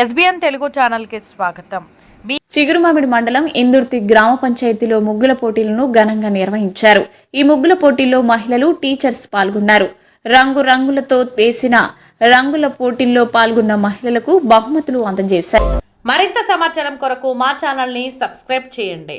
SBN Telugu channel కి స్వాగతం. చిగురుమామిడి మండలం ఇందుర్తి గ్రామ పంచాయతీలో ముగ్గుల పోటీలను ఘనంగా నిర్వహించారు. ఈ ముగ్గుల పోటీల్లో మహిళలు, టీచర్స్ పాల్గొన్నారు. రంగులతో వేసిన రంగుల పోటీల్లో పాల్గొన్న మహిళలకు బహుమతులు అందజేశారు. మరింత సమాచారం కొరకు మా ఛానల్ ని సబ్స్క్రైబ్ చేయండి.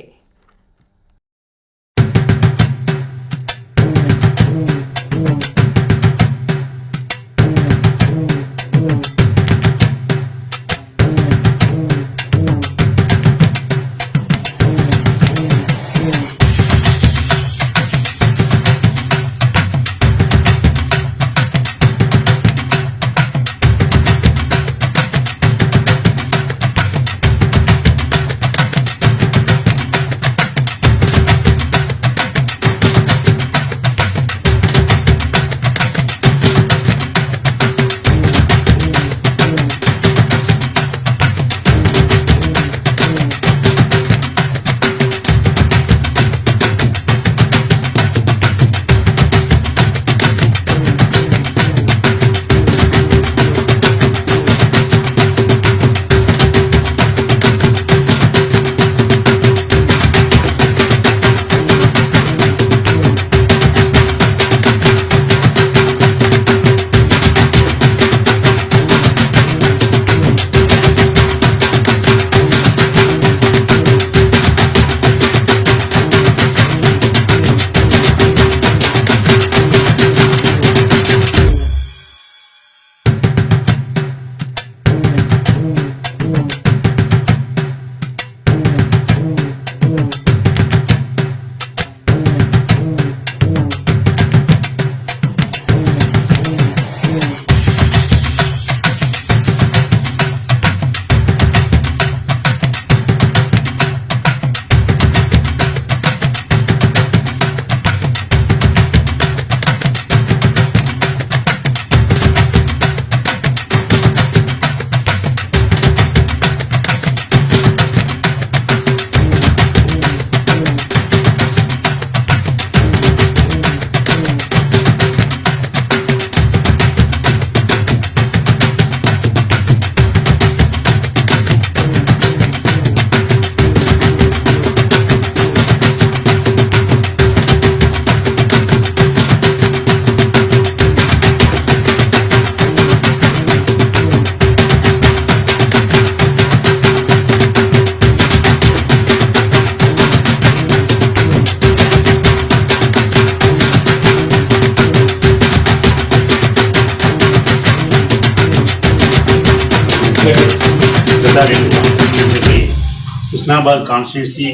హుస్నాబాద్ కాన్స్టిట్యున్సీ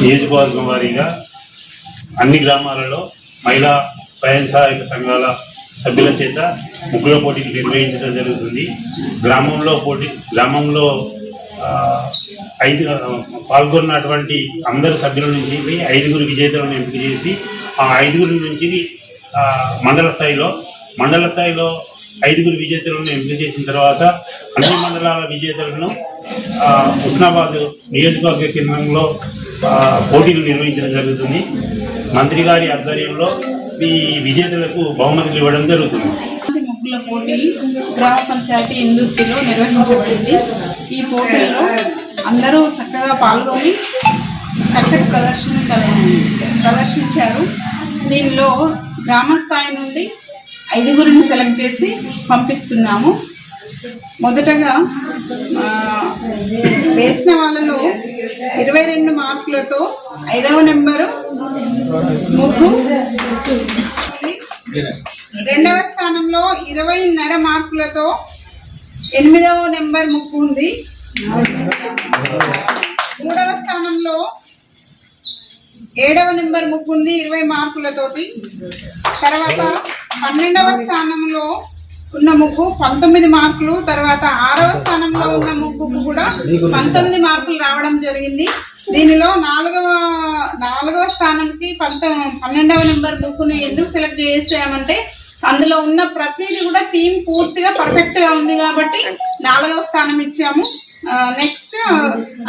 నియోజకవర్గం వారీగా అన్ని గ్రామాలలో మహిళా స్వయం సహాయక సంఘాల సభ్యుల చేత ముగ్గుల పోటీలు నిర్వహించడం జరుగుతుంది. గ్రామంలో పాల్గొన్నటువంటి అందరు సభ్యుల నుంచి 5 విజేతలను ఎంపిక చేసి ఆ 5 నుంచి మండల స్థాయిలో 5 విజేతలను ఎంపిక చేసిన తర్వాత అన్ని మండలాల విజేతలను హుస్నాబాద్ నియోజకవర్గ కేంద్రంలో పోటీలు నిర్వహించడం జరుగుతుంది. మంత్రి గారి ఆధ్వర్యంలో ఈ విజేతలకు బహుమతులు ఇవ్వడం జరుగుతుంది. ముగ్గుల పోటీ గ్రామ పంచాయతీ ఇందుర్తిలో నిర్వహించబడింది. ఈ పోటీలో అందరూ చక్కగా పాల్గొని చక్కటి ప్రదర్శించారు. దీనిలో గ్రామ స్థాయి నుండి 5 సెలెక్ట్ చేసి పంపిస్తున్నాము. మొదటగా వేసిన వాళ్ళలో 22 మార్కులతో 5వ నెంబరు ముగ్గు, 2వ స్థానంలో 20.5 మార్కులతో 8వ నెంబర్ ముగ్గు ఉంది. 3వ స్థానంలో 7వ నెంబర్ ముగ్గు ఉంది 20 మార్కులతోటి. తర్వాత 12వ స్థానంలో ఉన్న ముగ్గు 19 మార్కులు. తర్వాత 6వ స్థానంలో ఉన్న ముగ్గుకు కూడా 19 మార్కులు రావడం జరిగింది. దీనిలో 4వ స్థానంకి 12వ నెంబర్ ముగ్గుని ఎందుకు సెలెక్ట్ చేసామంటే అందులో ఉన్న ప్రతిదీ కూడా థీమ్ పూర్తిగా పర్ఫెక్ట్ గా ఉంది కాబట్టి 4వ స్థానం ఇచ్చాము. నెక్స్ట్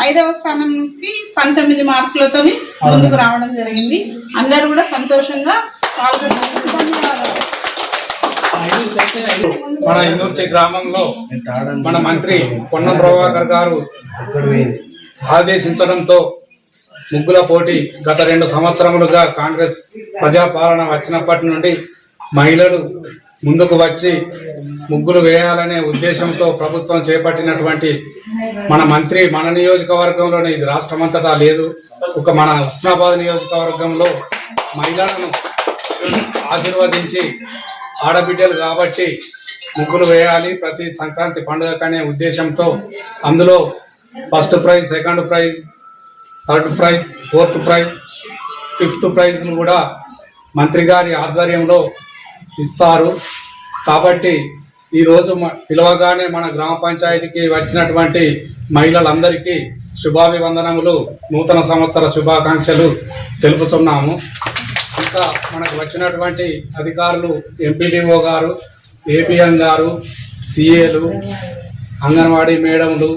5వ స్థానంకి 19 మార్కులతో ముందుకు రావడం జరిగింది. అందరూ కూడా సంతోషంగా పాల్గొన్నారు. ధన్యవాదాలు. మన ఇందుర్తి గ్రామంలో మన మంత్రి పొన్నం ప్రభాకర్ గారు ఆదేశించడంతో ముగ్గుల పోటీ గత 2 సంవత్సరములుగా కాంగ్రెస్ ప్రజాపాలన వచ్చినప్పటి నుండి మహిళలు ముందుకు వచ్చి ముగ్గులు వేయాలనే ఉద్దేశంతో ప్రభుత్వం చేపట్టినటువంటి మన మంత్రి మన నియోజకవర్గంలోనే, ఇది రాష్ట్రమంతటా లేదు, ఒక మన హుస్నాబాద్ నియోజకవర్గంలో మహిళలను ఆశీర్వదించి ఆడబిడ్డలు కాబట్టి ముగ్గులు వేయాలి ప్రతి సంక్రాంతి పండుగ అనే ఉద్దేశంతో అందులో first prize, second prize, third prize, fourth prize, fifth ప్రైజ్ను కూడా మంత్రి గారి ఆధ్వర్యంలో ఇస్తారు. కాబట్టి ఈరోజు పిలవగానే మన గ్రామ పంచాయతీకి వచ్చినటువంటి మహిళలందరికీ శుభాభివందనములు, నూతన సంవత్సర శుభాకాంక్షలు తెలుపుతున్నాము. ఇంకా మనకు వచ్చినటువంటి అధికారులు ఎంపీడీఓ గారు, ఏపీఎం గారు, సిఏలు, అంగన్వాడీ మేడంలు,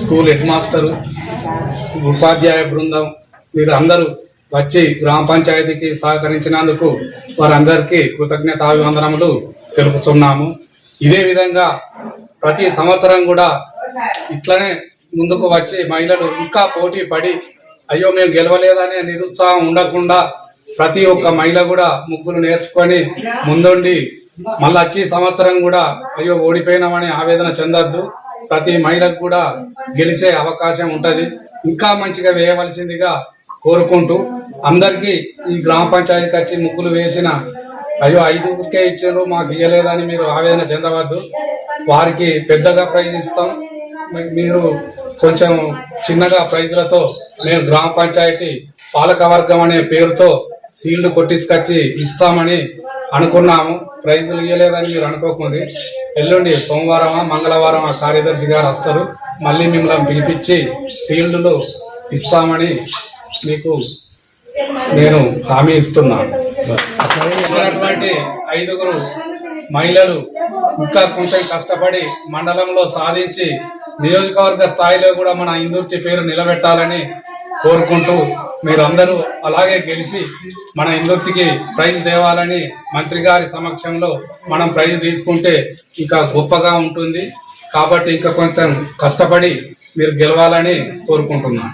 స్కూల్ హెడ్ మాస్టరు, ఉపాధ్యాయ బృందం, వీరందరూ వచ్చి గ్రామ పంచాయతీకి సహకరించినందుకు వారందరికీ కృతజ్ఞతాభివందనములు తెలుపుతున్నాము. ఇదే విధంగా ప్రతి సంవత్సరం కూడా ఇట్లనే ముందుకు వచ్చి మహిళలు ఇంకా పోటీ పడి అయ్యో మేము గెలవలేదనే నిరుత్సాహం ఉండకుండా ప్రతి ఒక్క మహిళ కూడా ముగ్గులు నేర్చుకొని ముందుండి మళ్ళీ వచ్చి సంవత్సరం కూడా అయ్యో ఓడిపోయినామని ఆవేదన చెందొద్దు. ప్రతి మహిళకు కూడా గెలిచే అవకాశం ఉంటది. ఇంకా మంచిగా వేయవలసిందిగా కోరుకుంటూ అందరికీ ఈ గ్రామ పంచాయతీకి వచ్చి ముగ్గులు వేసిన అయ్యో 5కే ఇచ్చారు మాకు ఇవ్వలేదని మీరు ఆవేదన చెందవద్దు. వారికి పెద్దగా ప్రైజ్ ఇస్తాం, మీరు కొంచెం చిన్నగా ప్రైజ్లతో మేము గ్రామ పంచాయతీ పాలకవర్గం అనే పేరుతో సీల్డ్ కొట్టించుకొచ్చి ఇస్తామని అనుకున్నాము. ప్రైజులు ఇవ్వలేదని మీరు అనుకోకుంది. ఎల్లుండి సోమవారం మంగళవారం ఆ కార్యదర్శి గారు వస్తారు, మళ్ళీ మిమ్మల్ని పిలిపించి సీల్డ్లు ఇస్తామని మీకు నేను హామీ ఇస్తున్నాను. ఇచ్చినటువంటి 5 మహిళలు ఇంకా కొంచెం కష్టపడి మండలంలో సాధించి నియోజకవర్గ స్థాయిలో కూడా మన ఇందుర్తి పేరు నిలబెట్టాలని కోరుకుంటూ మీరందరూ అలాగే గెలిచి మన ఇందుర్తికి ప్రైజ్ తేవాలని మంత్రి గారి సమక్షంలో మనం ప్రైజ్ తీసుకుంటే ఇంకా గొప్పగా ఉంటుంది. కాబట్టి ఇంకా కొంచెం కష్టపడి మీరు గెలవాలని కోరుకుంటున్నాను.